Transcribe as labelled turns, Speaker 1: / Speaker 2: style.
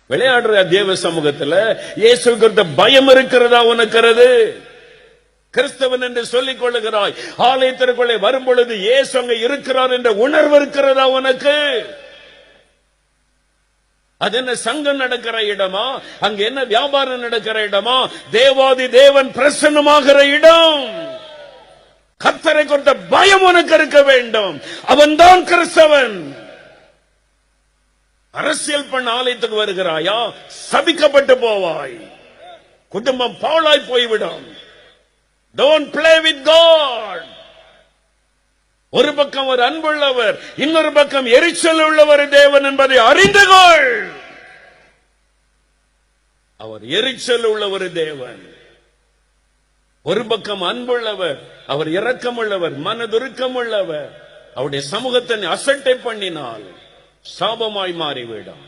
Speaker 1: விளையாடுற தேவ சமூகத்துல இயேசு குறித்த பயம் இருக்கிறதா உனக்கிறது? கிறிஸ்தவன் என்று சொல்லிக் கொள்ளுகிறாய், ஆலயத்திற்குள்ளே வரும் பொழுது இயேசு அங்க இருக்கிறார் என்ற உணர்வு இருக்கிறதா உனக்கு? அது என்ன சங்கம் நடக்கிற இடமா? அங்க என்ன வியாபாரம் நடக்கிற இடமா? தேவாதி தேவன் பிரசன்னமாகிற இடம். கர்த்தரை குறித்த பயம் உனக்கு இருக்க வேண்டும். அவன்தான் கிறிஸ்தவன். அரசியல் பண்ண ஆலயத்துக்கு வருகிறாயா, சபிக்கப்பட்டு போவாய். குடும்பம் பாழாய் போய்விடும். Don't play with God. ஒரு பக்கம் ஒரு அன்புள்ளவர், இன்னொரு பக்கம் எரிச்சல் உள்ளவர் தேவன் என்பதை அறிந்து கொள். அவர் எரிச்சல் உள்ளவர் தேவன். ஒரு பக்கம் அன்புள்ளவர், அவர் இரக்கமுள்ளவர், மனதுருக்கம் உள்ளவர். அவருடைய சமூகத்தை அசட்டை பண்ணினால் சாபமாய் மாறிவிடும்.